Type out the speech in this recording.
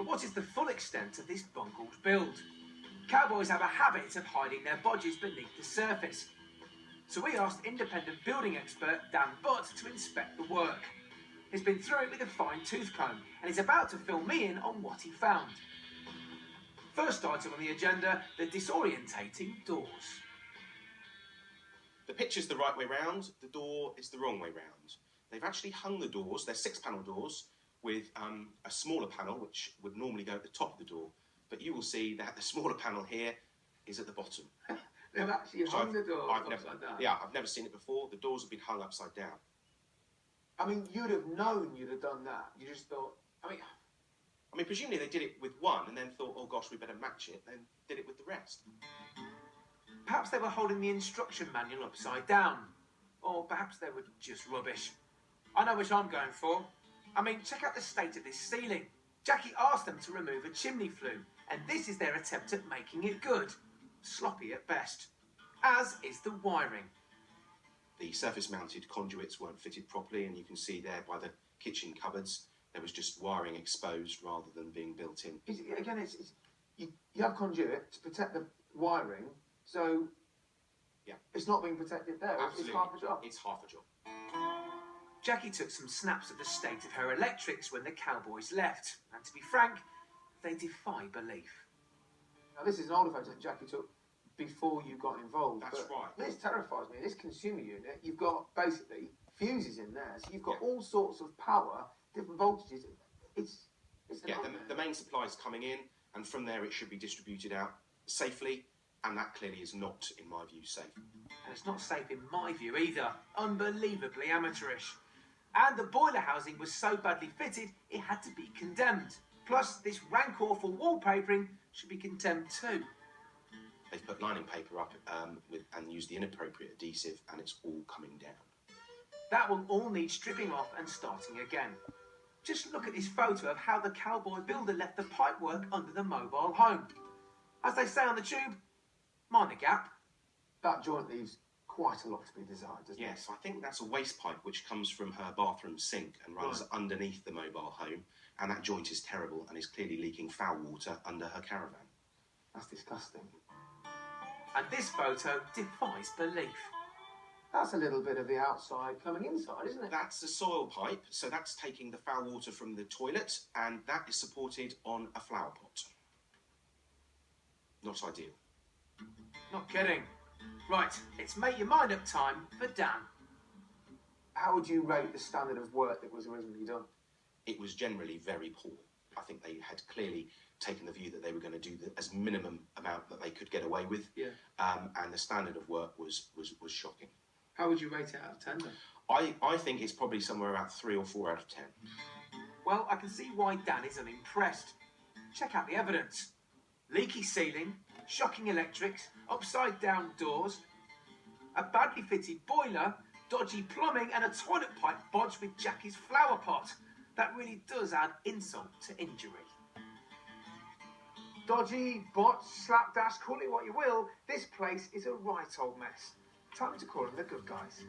what is the full extent of this bungled build? Cowboys have a habit of hiding their bodges beneath the surface. So we asked independent building expert Dan Butt to inspect the work. He's been through it with a fine-tooth comb and is about to fill me in on what he found. First item on the agenda, the disorientating doors. The picture's the right way round, the door is the wrong way round. They've actually hung the doors, they're 6-panel doors, with a smaller panel which would normally go at the top of the door. But you will see that the smaller panel here is at the bottom. They've actually hung the doors upside down? Yeah, I've never seen it before. The doors have been hung upside down. I mean, you'd have known you'd have done that. You just thought, I mean, presumably they did it with one and then thought, oh gosh, we better match it, then did it with the rest. Perhaps they were holding the instruction manual upside down. Or perhaps they were just rubbish. I know which I'm going for. I mean, check out the state of this ceiling. Jackie asked them to remove a chimney flue, and this is their attempt at making it good. Sloppy at best. As is the wiring. The surface-mounted conduits weren't fitted properly, and you can see there by the kitchen cupboards, there was just wiring exposed rather than being built in. You have conduit to protect the wiring, so yeah, it's not being protected there. Absolutely. It's half a job. It's half a job. Jackie took some snaps of the state of her electrics when the Cowboys left, and to be frank, they defy belief. Now, this is an older photo that Jackie took before you got involved. That's right. This terrifies me. This consumer unit, you've got basically fuses in there, so you've got all sorts of power, different voltages. It's the main supply is coming in, and from there it should be distributed out safely, and that clearly is not, in my view, safe. And it's not safe in my view either. Unbelievably amateurish. And the boiler housing was so badly fitted, it had to be condemned. Plus, this rank awful wallpapering should be condemned too. They've put lining paper up and used the inappropriate adhesive, and it's all coming down. That will all need stripping off and starting again. Just look at this photo of how the Cowboy builder left the pipework under the mobile home. As they say on the tube, mind the gap. That joint leaves quite a lot to be desired, doesn't it? Yes, I think that's a waste pipe which comes from her bathroom sink and runs underneath the mobile home, and that joint is terrible and is clearly leaking foul water under her caravan. That's disgusting. And this photo defies belief. That's a little bit of the outside coming inside, isn't it? That's a soil pipe, so that's taking the foul water from the toilet, and that is supported on a flower pot. Not ideal. Not kidding. Right, it's make your mind up time for Dan. How would you rate the standard of work that was originally done? It was generally very poor. I think they had clearly taken the view that they were going to do the as minimum amount that they could get away with. Yeah. And the standard of work was shocking. How would you rate it out of 10 then? I think it's probably somewhere about 3 or 4 out of 10. Well, I can see why Dan is unimpressed. Check out the evidence. Leaky ceiling, shocking electrics, upside down doors, a badly fitted boiler, dodgy plumbing and a toilet pipe bodged with Jackie's flower pot. That really does add insult to injury. Dodgy, botched, slapdash, call it what you will, this place is a right old mess. Time to call them the good guys.